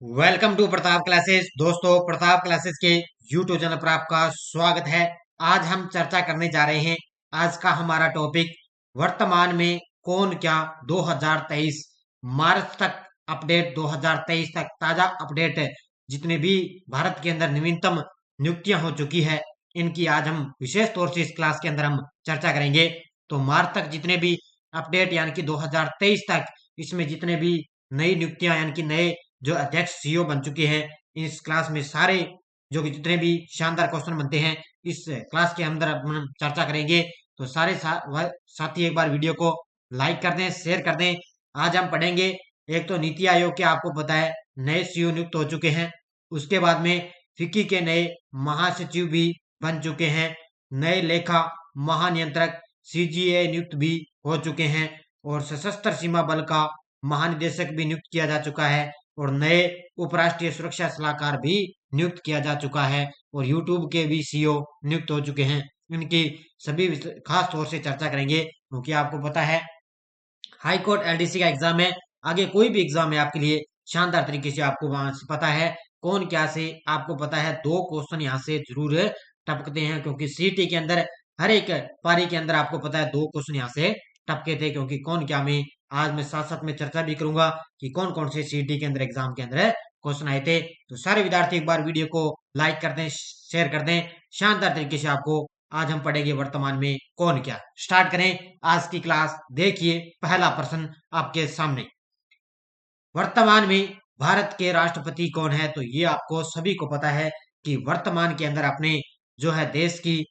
Welcome to Pratap classes. दोस्तों, Pratap classes के YouTube channel पर आपका स्वागत है। आज हम चर्चा करने जा रहे हैं। आज का हमारा टॉपिक वर्तमान में कौन क्या 2023 मार्च तक अपडेट, 2023 तक ताजा अपडेट जितने भी भारत के अंदर नवीनतम नियुक्तियां हो चुकी है, इनकी आज हम विशेष तौर से इस क्लास के अंदर हम चर्चा करेंगे। तो मार्च तक जितने भी अपडेट यानी कि 2023 तक इसमें जितने भी नई नियुक्तियां यानी कि नए जो अध्यक्ष सीईओ बन चुके हैं, इस क्लास में सारे जो भी जितने भी शानदार क्वेश्चन बनते हैं इस क्लास के अंदर हम चर्चा करेंगे। तो सारे साथी एक बार वीडियो को लाइक कर दें, शेयर कर दें। आज हम पढ़ेंगे, एक तो नीति आयोग के आपको पता है नए सीईओ नियुक्त हो चुके हैं। उसके बाद में फिक्की के नए महासचिव भी बन चुके हैं। नए लेखा महानियंत्रक सीजीए नियुक्त भी हो चुके हैं और सशस्त्र सीमा बल का महानिदेशक भी नियुक्त किया जा चुका है और नए उपराष्ट्रीय सुरक्षा सलाहकार भी नियुक्त किया जा चुका है और यूट्यूब के भी सीईओ नियुक्त हो चुके हैं। इनकी सभी खास तौर से चर्चा करेंगे क्योंकि आपको पता है हाई कोर्ट एलडीसी का एग्जाम है। आगे कोई भी एग्जाम है आपके लिए शानदार तरीके से आपको वहां से पता है कौन क्या से आपको पता है। दो क्वेश्चन यहाँ से जरूर टपकते हैं क्योंकि सीटी के अंदर हर एक पारी के अंदर आपको पता है दो क्वेश्चन यहाँ से टपके थे। क्योंकि कौन क्या में आज मैं साथ साथ में चर्चा भी करूंगा कि कौन कौन से सीटी के अंदर एग्जाम के अंदर क्वेश्चन आए थे। तो सारे विद्यार्थी एक बार वीडियो को लाइक कर दें, शेयर कर दें। शानदार तरीके से आपको आज हम पढ़ेंगे वर्तमान में कौन क्या। स्टार्ट करें आज की क्लास। देखिए पहला प्रश्न आपके सामने, वर्तमान में भारत के राष्ट्रपति कौन है? तो ये आपको सभी को पता है कि वर्तमान के अंदर अपने जो है देश की,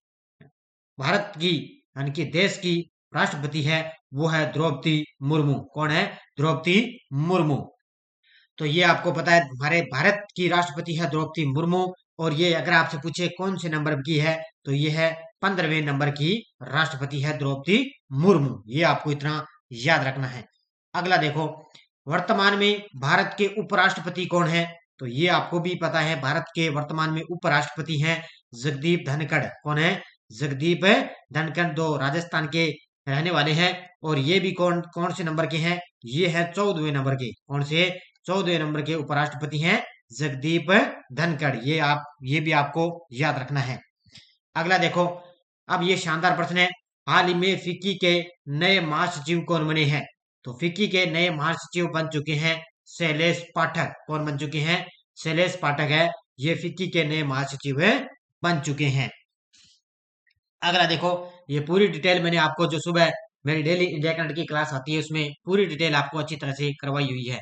भारत की यानी कि देश की राष्ट्रपति है वो है द्रौपदी मुर्मू। कौन है? द्रौपदी मुर्मू। तो ये आपको पता है हमारे भारत की राष्ट्रपति है द्रौपदी मुर्मू। और ये अगर आपसे पूछे कौन से नंबर की है तो ये है 15वें नंबर की राष्ट्रपति है द्रौपदी मुर्मू। ये आपको इतना याद रखना है। अगला देखो, वर्तमान में भारत के उपराष्ट्रपति कौन है? तो ये आपको भी पता है भारत के वर्तमान में उपराष्ट्रपति हैं जगदीप धनखड़। कौन है? जगदीप धनखड़, दो राजस्थान के रहने वाले हैं। और ये भी कौन कौन से नंबर के हैं? ये है 14वें नंबर के। कौन से? 14वें नंबर के उपराष्ट्रपति हैं जगदीप धनखड़। ये भी आपको याद रखना है। अगला देखो, अब ये शानदार प्रश्न है, हाल ही में फिक्की के नए महासचिव कौन बने हैं? तो फिक्की के नए महासचिव बन चुके हैं शैलेश पाठक। कौन बन चुके हैं? शैलेश पाठक है ये फिक्की के नए महासचिव बन चुके हैं। अगला देखो, ये पूरी डिटेल मैंने आपको जो सुबह मेरी डेली इंडिया करंट की क्लास आती है उसमें पूरी डिटेल आपको अच्छी तरह से करवाई हुई है।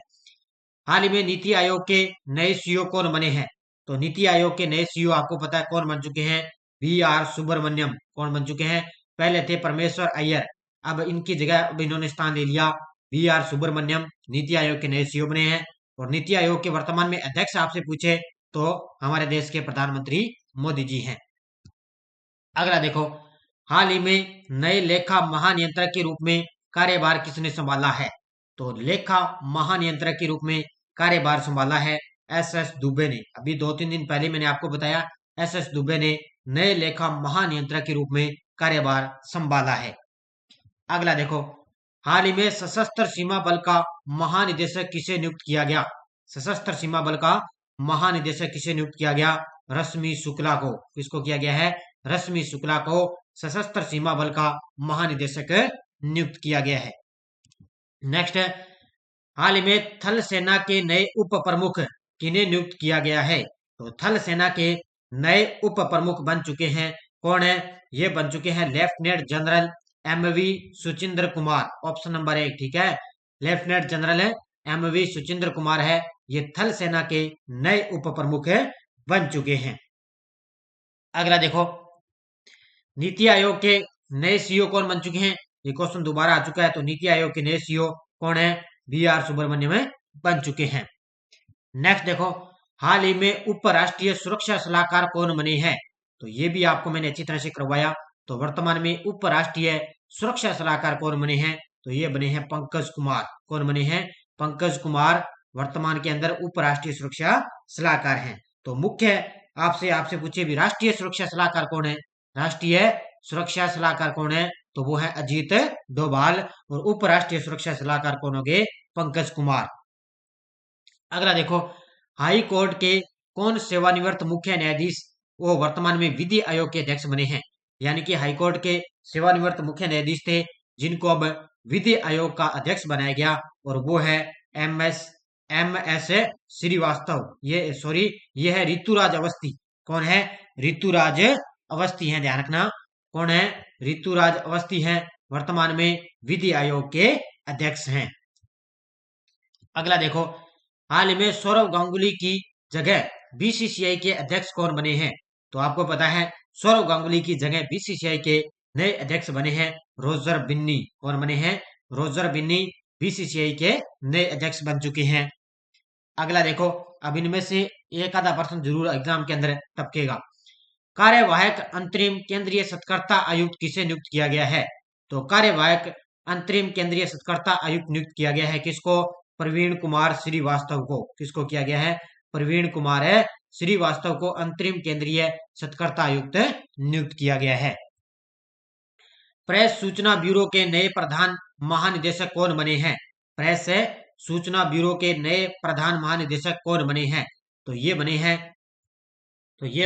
हाल ही में नीति आयोग के नए सीईओ कौन बने हैं? तो नीति आयोग के नए सीईओ आपको पता है कौन बन चुके हैं? V R Subrahmanyam. कौन बन चुके हैं? पहले थे परमेश्वर अय्यर, अब इनकी जगह अब इन्होंने स्थान ले लिया। वी आर सुब्रमण्यम नीति आयोग के नए सीईओ बने हैं। और नीति आयोग के वर्तमान में अध्यक्ष आपसे पूछे तो हमारे देश के प्रधानमंत्री मोदी जी हैं। अगला देखो, हाल ही में नए लेखा महानियंत्रक के रूप में कार्यभार किसने संभाला है? तो लेखा महानियंत्रक के रूप में कार्यभार संभाला है एस एस दुबे ने। अभी 2-3 दिन पहले मैंने आपको बताया एस एस दुबे ने नए लेखा महानियंत्रक के रूप में कार्यभार संभाला है। अगला देखो, हाल ही में सशस्त्र सीमा बल का महानिदेशक किसे नियुक्त किया गया? सशस्त्र सीमा बल का महानिदेशक किसे नियुक्त किया गया? रश्मि शुक्ला को। किसको किया गया है? रश्मि शुक्ला को सशस्त्र सीमा बल का महानिदेशक नियुक्त किया गया है। नेक्स्ट है, हाल ही में थल सेना के नए उप प्रमुख किन्हें नियुक्त किया गया है? तो थल सेना के नए उप प्रमुख बन चुके हैं। कौन है? ये बन चुके हैं lieutenant general M V Suchindra Kumar. Option number 1 ठीक है, लेफ्टिनेंट जनरल है एमवी सुचिंद्र कुमार है ये थल सेना के नए उप प्रमुख बन चुके हैं। अगला देखो, नीति आयोग के नए सीईओ कौन बन चुके हैं? ये क्वेश्चन दोबारा आ चुका है। तो नीति आयोग के नए सीईओ कौन है? बी आर सुब्रमण्यम बन चुके हैं। नेक्स्ट देखो, हाल ही में उपराष्ट्रीय सुरक्षा सलाहकार कौन बने हैं? तो ये भी आपको मैंने अच्छी तरह से करवाया। तो वर्तमान में उपराष्ट्रीय सुरक्षा सलाहकार कौन बने हैं? तो ये बने हैं पंकज कुमार। कौन बने हैं? पंकज कुमार वर्तमान के अंदर उपराष्ट्रीय सुरक्षा सलाहकार हैं। तो मुख्य आपसे आपसे पूछे भी राष्ट्रीय सुरक्षा सलाहकार कौन है? राष्ट्रीय सुरक्षा सलाहकार कौन है? तो वो है अजीत डोभाल। और उपराष्ट्रीय सुरक्षा सलाहकार कौन हो गए? पंकज कुमार। अगला देखो, हाई कोर्ट के कौन सेवानिवृत्त मुख्य न्यायाधीश वो वर्तमान में विधि आयोग के अध्यक्ष बने हैं। यानी कि हाई कोर्ट के सेवानिवृत्त मुख्य न्यायाधीश थे जिनको अब विधि आयोग का अध्यक्ष बनाया गया और वो है एम एस श्रीवास्तव। ये है ऋतुराज अवस्थी। कौन है? ऋतुराज अवस्थी हैं, ध्यान रखना। कौन है? ऋतुराज अवस्थी हैं, वर्तमान में विधि आयोग के अध्यक्ष हैं। अगला देखो, हाल ही में सौरव गांगुली की जगह बीसीसीआई के अध्यक्ष कौन बने हैं? तो आपको पता है सौरव गांगुली की जगह बीसीसीआई के नए अध्यक्ष बने हैं रोजर बिन्नी। कौन बने हैं? रोजर बिन्नी बीसीसीआई के नए अध्यक्ष बन चुके हैं। अगला देखो, अब इनमें से एक आधा प्रश्न जरूर एग्जाम के अंदर टपकेगा। कार्यवाहक अंतरिम केंद्रीय सत्कर्ता आयुक्त किसे नियुक्त किया गया है? तो कार्यवाहक अंतरिम केंद्रीय सत्कर्ता आयुक्त नियुक्त किया गया है किसको? प्रवीण कुमार श्रीवास्तव को। किसको किया गया है? प्रवीण कुमार श्रीवास्तव को अंतरिम केंद्रीय सत्कर्ता आयुक्त नियुक्त किया गया है। प्रेस सूचना ब्यूरो के नए प्रधान महानिदेशक कौन बने हैं? प्रेस सूचना ब्यूरो के नए प्रधान महानिदेशक कौन बने हैं? तो ये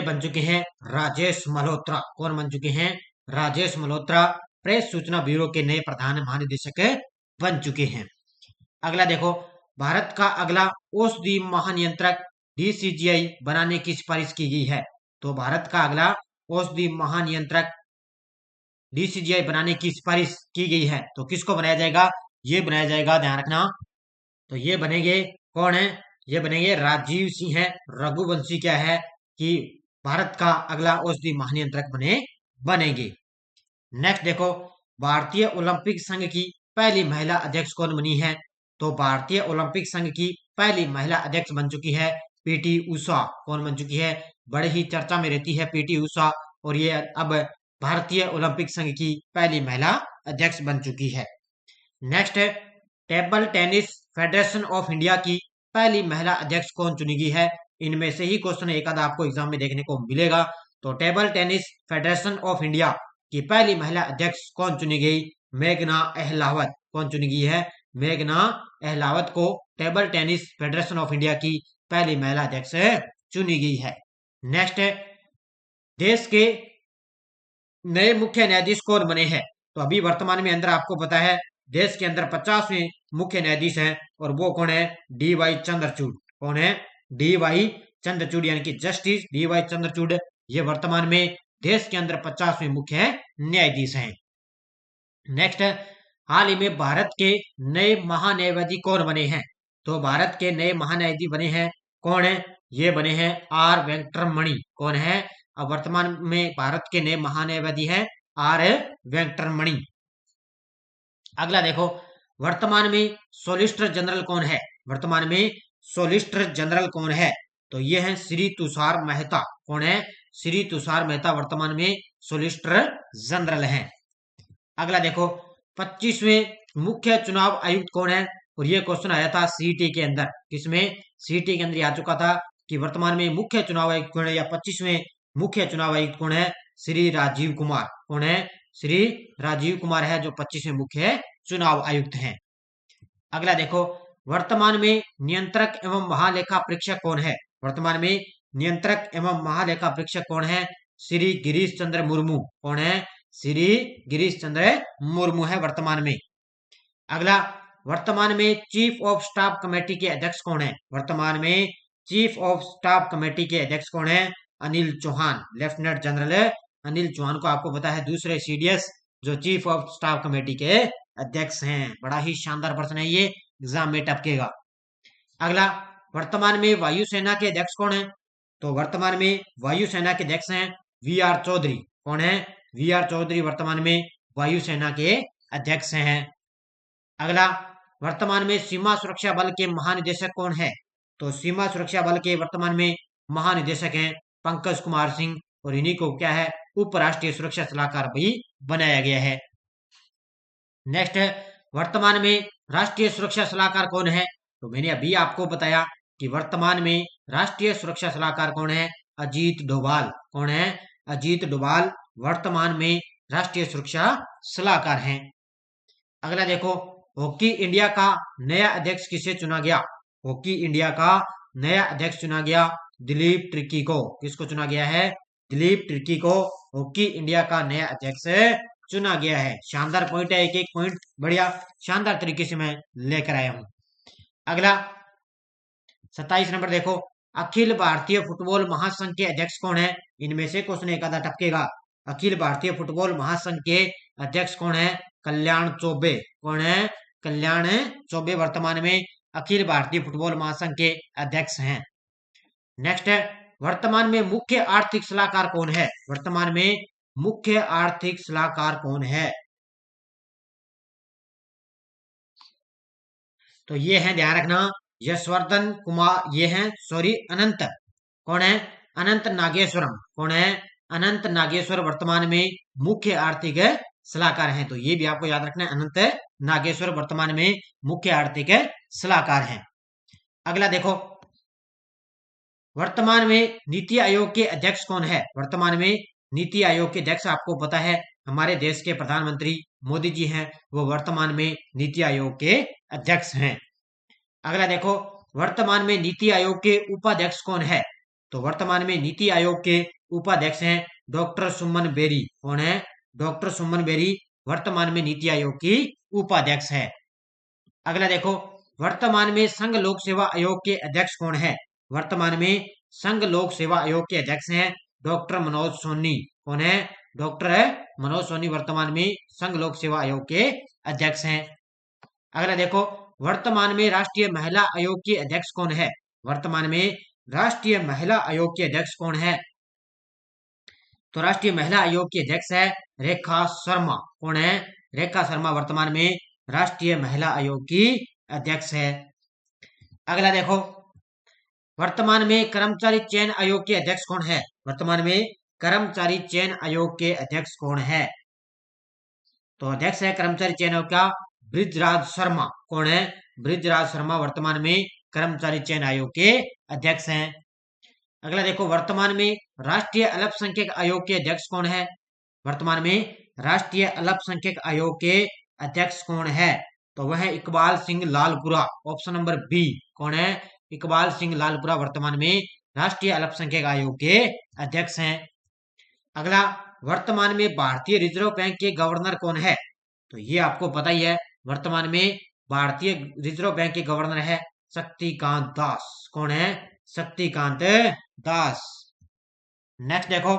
बन चुके हैं राजेश मल्होत्रा। कौन बन चुके हैं? राजेश मल्होत्रा प्रेस सूचना ब्यूरो के नए प्रधान महानिदेशक बन चुके हैं। अगला देखो, भारत का अगला औषधि महानियंत्रक डीसीजीआई बनाने की सिफारिश की गई है। तो भारत का अगला औषधि महानियंत्रक डीसीजीआई बनाने की सिफारिश की गई है, तो किसको बनाया जाएगा? ये बनाया जाएगा, ध्यान रखना। तो ये बनेंगे, कौन है? ये बनेंगे राजीव सिंह है। रघुवंशी क्या है कि भारत का अगला औषधि महानियंत्रक बनेंगे। नेक्स्ट देखो, भारतीय ओलंपिक संघ की पहली महिला अध्यक्ष कौन बनी है? तो भारतीय ओलंपिक संघ की पहली महिला अध्यक्ष बन चुकी है पीटी उषा। कौन बन चुकी है? बड़े ही चर्चा में रहती है पीटी उषा, और ये अब भारतीय ओलंपिक संघ की पहली महिला अध्यक्ष बन चुकी है। नेक्स्ट है, table tennis federation of India की पहली महिला अध्यक्ष कौन चुनी गई है? इनमें से ही क्वेश्चन एक आधा आपको एग्जाम में देखने को मिलेगा। तो table tennis federation of India की पहली महिला अध्यक्ष कौन चुनी गई? मेघना अहलावत। कौन चुनी गई है? मेघना अहलावत को table tennis federation of India की पहली महिला अध्यक्ष चुनी गई है। नेक्स्ट है, देश के नए मुख्य न्यायाधीश कौन बने हैं? तो अभी वर्तमान में अंदर आपको पता है देश के अंदर 50वें मुख्य न्यायाधीश हैं, और वो कौन है? D Y Chandrachud. कौन है? डी वाई चंद्रचूड़, यानी कि जस्टिस डी वाई चंद्रचूड़। ये वर्तमान में देश के अंदर 50वें मुख्य न्यायाधीश हैं। नेक्स्ट, हाल ही में भारत के नए महान्यायवादी कौन बने हैं? तो भारत के नए महान्यायाधीश बने हैं, कौन है? ये बने हैं आर वेंकटरमणि। कौन है? अब वर्तमान में भारत के नए महान्यायवादी हैं आर वेंकटरमणि। अगला देखो, वर्तमान में सोलिसिटर जनरल कौन है? वर्तमान में सोलिसिटर जनरल कौन है? तो ये है श्री तुषार मेहता। कौन है? श्री तुषार मेहता वर्तमान में सोलिसिटर जनरल हैं। अगला देखो, 25वें मुख्य चुनाव आयुक्त कौन है? और ये क्वेश्चन आया था सीटी के अंदर। किसमें? सीटी के अंदर आ चुका था कि वर्तमान में मुख्य चुनाव आयुक्त कौन है, या 25वें मुख्य चुनाव आयुक्त कौन है? श्री राजीव कुमार। कौन है? श्री राजीव कुमार है जो 25वें मुख्य चुनाव आयुक्त हैं। अगला देखो, वर्तमान में नियंत्रक एवं महालेखा परीक्षक कौन है? वर्तमान में नियंत्रक एवं महालेखा परीक्षक कौन है? श्री गिरीश चंद्र मुर्मू। कौन है? श्री गिरीश चंद्र मुर्मू है वर्तमान में। अगला, वर्तमान में चीफ ऑफ स्टाफ कमेटी के अध्यक्ष कौन है? वर्तमान में चीफ ऑफ स्टाफ कमेटी के अध्यक्ष कौन है? अनिल चौहान। लेफ्टिनेंट जनरल अनिल चौहान को आपको पता है दूसरे सीडीएस जो चीफ ऑफ स्टाफ कमेटी के अध्यक्ष हैं। बड़ा ही शानदार प्रश्न है, ये एग्जाम में टपकेगा। अगला, वर्तमान में वायुसेना के अध्यक्ष कौन है? तो वर्तमान में वायुसेना के अध्यक्ष हैं वी आर चौधरी। कौन है? वी आर चौधरी वर्तमान में वायुसेना के अध्यक्ष हैं। अगला, वर्तमान में सीमा सुरक्षा बल के महानिदेशक कौन है? तो सीमा सुरक्षा बल के वर्तमान में महानिदेशक हैं पंकज कुमार सिंह, और इन्हीं को क्या है? उपराष्ट्रीय सुरक्षा सलाहकार भी बनाया गया है। नेक्स्ट है, वर्तमान में राष्ट्रीय सुरक्षा सलाहकार कौन है? तो मैंने अभी आपको बताया कि वर्तमान में राष्ट्रीय सुरक्षा सलाहकार कौन है? अजीत डोभाल। कौन है? अजीत डोभाल वर्तमान में राष्ट्रीय सुरक्षा सलाहकार हैं। अगला देखो, हॉकी इंडिया का नया अध्यक्ष किसे चुना गया? हॉकी इंडिया का नया अध्यक्ष चुना गया दिलीप ट्रिकी को। किसको चुना गया है? दिलीप ट्रिकी को हॉकी इंडिया का नया अध्यक्ष चुना गया है। शानदार पॉइंट है, एक एक पॉइंट बढ़िया शानदार तरीके से मैं लेकर आया हूं। अगला 27 नंबर देखो, अखिल भारतीय फुटबॉल महासंघ के अध्यक्ष कौन है? इनमें से क्वेश्चन एक आधा टपकेगा। अखिल भारतीय फुटबॉल महासंघ के अध्यक्ष कौन है? कल्याण चौबे। कौन है? कल्याण चौबे वर्तमान में अखिल भारतीय फुटबॉल महासंघ के अध्यक्ष हैं। नेक्स्ट है, वर्तमान में मुख्य आर्थिक सलाहकार कौन है? वर्तमान में मुख्य आर्थिक सलाहकार कौन है? तो ये है, ध्यान रखना, यशवर्धन कुमार, ये हैं सॉरी अनंत। कौन है? अनंत नागेश्वरम। कौन है? अनंत नागेश्वर वर्तमान में मुख्य आर्थिक सलाहकार हैं। तो ये भी आपको याद रखना है, अनंत नागेश्वर वर्तमान में मुख्य आर्थिक सलाहकार हैं। अगला देखो, वर्तमान में नीति आयोग के अध्यक्ष कौन है? वर्तमान में नीति आयोग के अध्यक्ष आपको पता है हमारे देश के प्रधानमंत्री मोदी जी हैं, वो वर्तमान में नीति आयोग के अध्यक्ष हैं। अगला देखो, वर्तमान में नीति आयोग के उपाध्यक्ष कौन है? तो वर्तमान में नीति आयोग के उपाध्यक्ष हैं डॉक्टर सुमन बेरी। कौन है? डॉक्टर सुमन बेरी वर्तमान में नीति आयोग की उपाध्यक्ष है। अगला देखो, वर्तमान में संघ लोक सेवा आयोग के अध्यक्ष कौन है? वर्तमान में संघ लोक सेवा आयोग के अध्यक्ष हैं डॉक्टर मनोज सोनी। कौन है? डॉक्टर मनोज सोनी वर्तमान में संघ लोक सेवा आयोग के अध्यक्ष हैं। अगला देखो, वर्तमान में राष्ट्रीय महिला आयोग के अध्यक्ष कौन है? वर्तमान में राष्ट्रीय महिला आयोग के अध्यक्ष कौन है? तो राष्ट्रीय महिला आयोग की अध्यक्ष है रेखा शर्मा। कौन है? रेखा शर्मा वर्तमान में राष्ट्रीय महिला आयोग की अध्यक्ष है। अगला देखो, वर्तमान में कर्मचारी चयन आयोग के अध्यक्ष कौन है? वर्तमान में कर्मचारी चयन आयोग के अध्यक्ष कौन है? तो अध्यक्ष है कर्मचारी चयन आयोग का बृजराज शर्मा। कौन है? बृजराज शर्मा वर्तमान में कर्मचारी चयन आयोग के अध्यक्ष हैं। अगला देखो, वर्तमान में राष्ट्रीय अल्पसंख्यक आयोग के अध्यक्ष कौन है? वर्तमान में राष्ट्रीय अल्पसंख्यक आयोग के अध्यक्ष कौन है? तो वह है Iqbal Singh Lalpura. Option number B. कौन है? इकबाल सिंह लालपुरा वर्तमान में राष्ट्रीय अल्पसंख्यक आयोग के अध्यक्ष हैं। अगला, वर्तमान में भारतीय रिजर्व बैंक के गवर्नर कौन है? तो ये आपको पता ही है, वर्तमान में भारतीय रिजर्व बैंक के गवर्नर है शक्तिकांत दास। कौन है? शक्तिकांत दास। नेक्स्ट देखो,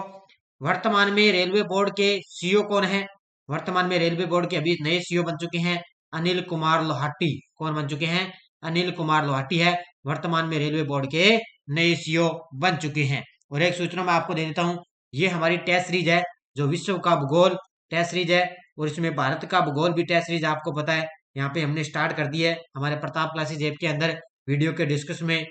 वर्तमान में रेलवे बोर्ड के सीईओ कौन है? वर्तमान में रेलवे बोर्ड के अभी नए सीईओ बन चुके हैं अनिल कुमार लोहाटी। कौन बन चुके हैं? अनिल कुमार लोहाटी है वर्तमान में रेलवे बोर्ड के नए सीईओ बन चुके हैं। और एक सूचना मैं आपको दे देता हूं, ये हमारी टेस्ट सीरीज है जो विश्व का भूगोल टेस्ट सीरीज है, और इसमें भारत का भूगोल भी टेस्ट सीरीज आपको पता है। यहाँ पे हमने स्टार्ट कर दी है हमारे प्रताप क्लासेज ऐप के अंदर। वीडियो के डिस्क्रिप्शन में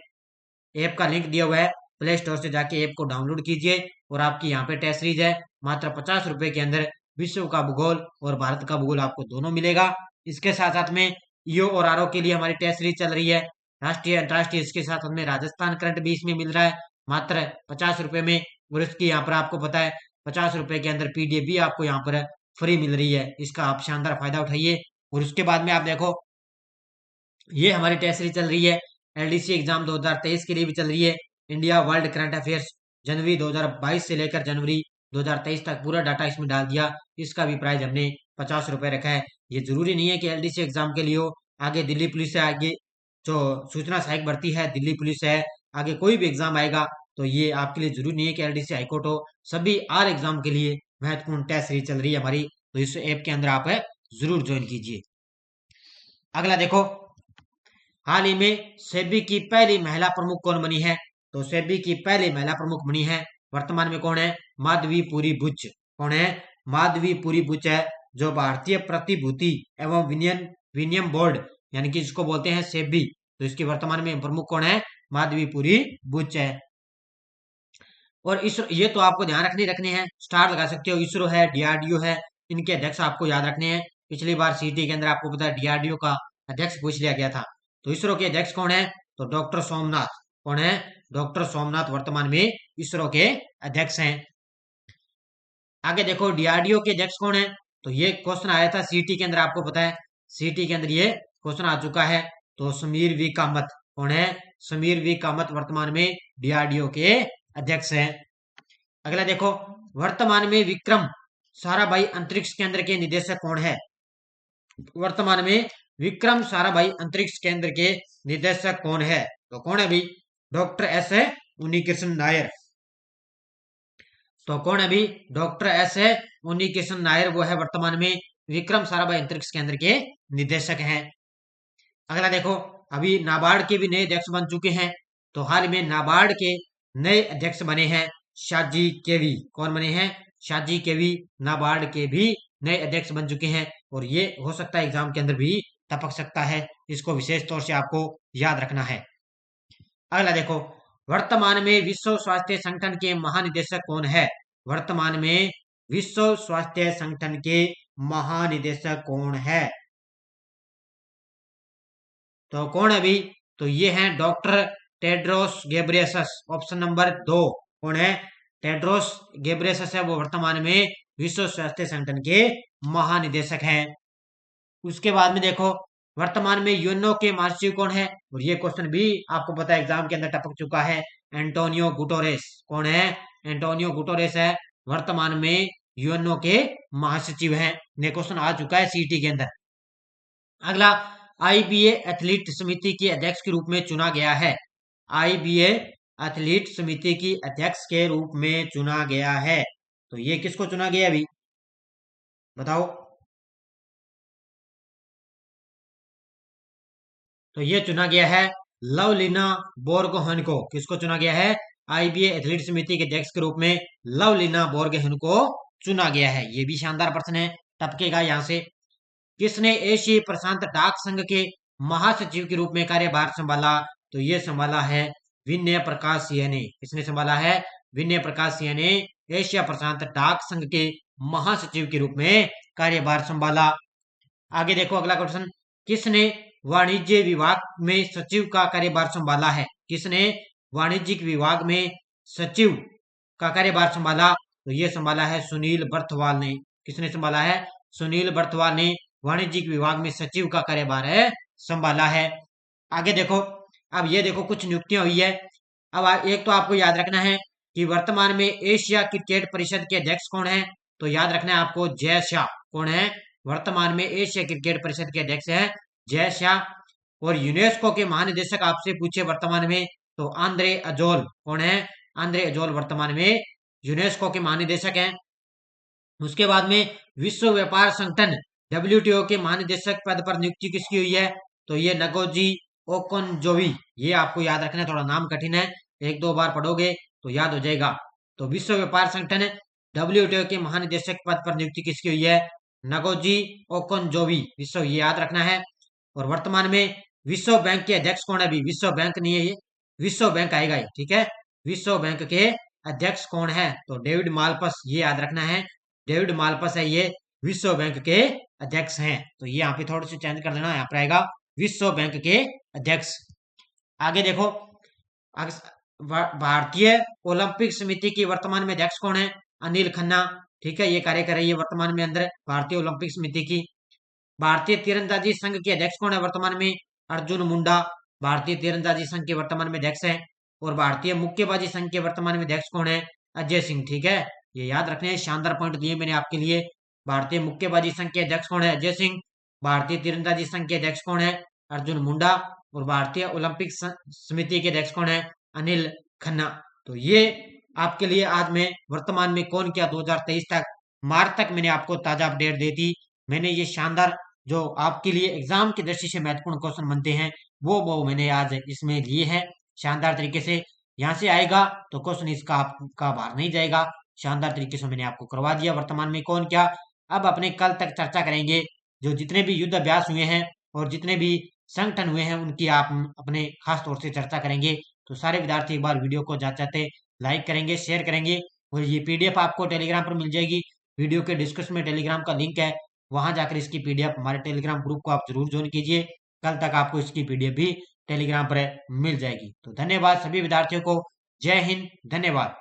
ऐप का लिंक दिया हुआ है, प्ले स्टोर से जाके ऐप को डाउनलोड कीजिए और आपकी यहाँ पे टेस्ट सीरीज है। मात्र 50 रुपए के अंदर विश्व का भूगोल और भारत का भूगोल आपको दोनों मिलेगा। इसके साथ साथ में ईओ और आरओ के लिए हमारी टेस्ट सीरीज चल रही है, राष्ट्रीय अंतरराष्ट्रीय। इसके साथ हमें राजस्थान करंट भी इसमें मिल रहा है मात्र 50 रुपए में। और इसकी यहाँ पर आपको पता है 50 रुपए के अंदर पीडीएफ भी आपको यहाँ पर फ्री मिल रही है। इसका आप शानदार फायदा उठाइए। और उसके बाद में आप देखो, ये हमारी टेस्ट सीरीज चल रही है एलडीसी एग्जाम 2023 के लिए भी चल रही है। इंडिया वर्ल्ड करंट अफेयर्स जनवरी 2022 से लेकर जनवरी 2023 तक पूरा डाटा इसमें डाल दिया। इसका भी प्राइस हमने 50 रुपए रखा है। ये जरूरी नहीं है कि एलडीसी एग्जाम के लिए हो, आगे दिल्ली पुलिस से, आगे जो सूचना सहायक भर्ती है दिल्ली पुलिस है, आगे कोई भी एग्जाम आएगा तो ये आपके लिए जरूरी नहीं है कि एलडीसी हाईकोर्ट हो। सभी आर एग्जाम के लिए महत्वपूर्ण टेस्ट सीरीज चल रही है हमारी, तो इस ऐप के अंदर आप जरूर ज्वाइन कीजिए। अगला देखो, हाल ही में सेबी की पहली महिला प्रमुख कौन बनी है? तो सेबी की पहली महिला प्रमुख बनी है वर्तमान में कौन है? माधवीपुरी बुच। कौन है? माधवीपुरी बुच है, जो भारतीय प्रतिभूति एवं विनियम बोर्ड यानी कि जिसको बोलते हैं सेबी, तो इसकी वर्तमान में प्रमुख कौन है? माधवीपुरी बुच है। और इसरो, ये तो आपको ध्यान रखने हैं, स्टार लगा सकते हो। इसरो है, डीआरडीओ है, इनके अध्यक्ष आपको याद रखने हैं। पिछली बार सीटी के अंदर आपको पता है डीआरडीओ का अध्यक्ष पूछ लिया गया था। तो इसरो के अध्यक्ष कौन है? तो डॉक्टर सोमनाथ। कौन है? डॉक्टर सोमनाथ वर्तमान में इसरो के अध्यक्ष हैं। आगे देखो, डीआरडीओ के अध्यक्ष कौन है? तो ये क्वेश्चन आया था सीटी के अंदर, आपको पता है सीटी के अंदर ये क्वेश्चन आ चुका है। तो समीर वी कामत कौन है? समीर वी कामत वर्तमान में डीआरडीओ के अध्यक्ष हैं। अगला देखो, वर्तमान में विक्रम साराभाई अंतरिक्ष केंद्र के निदेशक कौन है? वर्तमान में विक्रम साराभाई अंतरिक्ष केंद्र के निदेशक कौन है? तो कौन है भी? Doctor S Unnikrishna Nair. तो कौन है भी? डॉक्टर एस उन्नीकृष्ण नायर, वो है वर्तमान में विक्रम साराभाई अंतरिक्ष केंद्र के निदेशक हैं। अगला देखो, अभी नाबार्ड के भी नए अध्यक्ष बन चुके हैं। तो हाल में नाबार्ड के नए अध्यक्ष बने हैं शाजी केवी। कौन बने हैं? शाजी केवी नाबार्ड के भी नए अध्यक्ष बन चुके हैं, और ये हो सकता है एग्जाम के अंदर भी टपक सकता है, इसको विशेष तौर से आपको याद रखना है। अगला देखो, वर्तमान में विश्व स्वास्थ्य संगठन के महानिदेशक कौन है? वर्तमान में विश्व स्वास्थ्य संगठन के महानिदेशक कौन है? तो कौन है भी? तो ये हैं doctor Tedros Ghebreyesus. Option number 2 कौन है? टेड्रोस गेब्रेयसस है, वो वर्तमान में विश्व स्वास्थ्य संगठन के महानिदेशक हैं। उसके बाद में देखो, वर्तमान में यूएनओ के महासचिव कौन है? और ये क्वेश्चन भी आपको पता है एग्जाम के अंदर टपक चुका है, एंटोनियो गुटेरेस। कौन है? एंटोनियो गुटेरेस है, वर्तमान में यूएनओ के महासचिव हैं। ये क्वेश्चन आ चुका है सीटी के अंदर। अगला, आईबीए एथलीट समिति के अध्यक्ष के रूप में चुना गया है। आईबीए एथलीट समिति की अध्यक्ष के रूप में चुना गया है। तो ये किसको चुना गया अभी बताओ? तो ये चुना गया है लवलीना बोरगोहेन को। किसको चुना गया है? आईबीए एथलीट समिति के अध्यक्ष के रूप में लवलीना बोरगोहेन को चुना गया है। ये भी शानदार प्रश्न है, टपकेगा यहां से। किसने एशिया प्रशांत डाक संघ के महासचिव के रूप में कार्यभार संभाला? तो ये संभाला है विनय प्रकाश सिंह ने। किसने संभाला है? विनय प्रकाश सिंह ने एशिया प्रशांत डाक संघ के महासचिव के रूप में कार्यभार संभाला। आगे देखो, अगला क्वेश्चन, किसने वाणिज्य विभाग में सचिव का कार्यभार संभाला है? किसने वाणिज्यिक विभाग में सचिव का कार्यभार संभाला? तो ये संभाला है सुनील बर्थवाल ने। किसने संभाला है? सुनील बर्थवाल ने वाणिज्यिक विभाग में सचिव का कार्यभार संभाला है। आगे देखो, अब ये देखो कुछ नियुक्तियां हुई है। अब एक तो आपको याद रखना है कि वर्तमान में एशिया क्रिकेट परिषद के अध्यक्ष कौन है? तो याद रखना है आपको जय शाह। कौन है? वर्तमान में एशिया क्रिकेट परिषद के अध्यक्ष है जय शाह। और यूनेस्को के महानिदेशक आपसे पूछे वर्तमान में, तो आंद्रे अजोल। कौन है? आंद्रे अजोल वर्तमान में यूनेस्को के महानिदेशक हैं। उसके बाद में विश्व व्यापार संगठन डब्ल्यूटीओ के महानिदेशक पद पर नियुक्ति किसकी हुई है? तो ये नगोजी ओकोनजोवी। ये आपको याद रखना है, थोड़ा नाम कठिन है, एक दो बार पढ़ोगे तो याद हो जाएगा। तो विश्व व्यापार संगठन डब्ल्यूटीओ के महानिदेशक पद पर नियुक्ति किसकी हुई है? नगोजी ओकोनजोवी। विश्व, ये याद रखना है। और वर्तमान में विश्व बैंक के अध्यक्ष कौन है? अभी विश्व बैंक नहीं है, ये विश्व बैंक आएगा ये, ठीक है। विश्व बैंक के अध्यक्ष कौन है? तो डेविड मालपस। ये याद रखना है, डेविड मालपस है, ये विश्व बैंक के अध्यक्ष हैं। तो ये यहाँ पे थोड़ी सी चेंज कर देना, यहाँ पर आएगा विश्व बैंक के अध्यक्ष। आगे देखो, भारतीय ओलंपिक समिति की वर्तमान में अध्यक्ष कौन है? अनिल खन्ना, ठीक है, ये कार्य कर रही है वर्तमान में अंदर भारतीय ओलंपिक समिति की। भारतीय तीरंदाजी संघ के अध्यक्ष कौन है वर्तमान में? अर्जुन मुंडा भारतीय तीरंदाजी संघ के वर्तमान में अध्यक्ष हैं। और भारतीय मुक्केबाजी संघ के वर्तमान में अध्यक्ष कौन है? अजय सिंह, ठीक है, ये याद रखने हैं, शानदार पॉइंट दिए मैंने आपके लिए। भारतीय मुक्केबाजी संघ के अध्यक्ष कौन है? अजय सिंह। भारतीय तीरंदाजी संघ के अध्यक्ष कौन है? अर्जुन मुंडा। और भारतीय ओलंपिक समिति के अध्यक्ष कौन है? अनिल खन्ना। तो ये आपके लिए आज मैं वर्तमान में कौन क्या 2023 तक मार्च तक मैंने आपको ताजा अपडेट दे दी। मैंने ये शानदार जो आपके लिए एग्जाम की दृष्टि से महत्वपूर्ण क्वेश्चन बनते हैं वो मैंने आज इसमें लिए हैं शानदार तरीके से। यहाँ से आएगा तो क्वेश्चन इसका आपका बाहर नहीं जाएगा, शानदार तरीके से मैंने आपको करवा दिया वर्तमान में कौन क्या। अब अपने कल तक चर्चा करेंगे जो जितने भी युद्ध अभ्यास हुए हैं और जितने भी संगठन हुए हैं उनकी आप अपने खास तौर से चर्चा करेंगे। तो सारे विद्यार्थी एक बार वीडियो को जाते लाइक करेंगे, शेयर करेंगे। और ये पीडीएफ आपको टेलीग्राम पर मिल जाएगी, वीडियो के डिस्क्रिप्शन में टेलीग्राम का लिंक है, वहां जाकर इसकी पीडीएफ हमारे टेलीग्राम ग्रुप को आप जरूर ज्वाइन कीजिए। कल तक आपको इसकी पीडीएफ भी टेलीग्राम पर मिल जाएगी। तो धन्यवाद सभी विद्यार्थियों को, जय हिंद, धन्यवाद।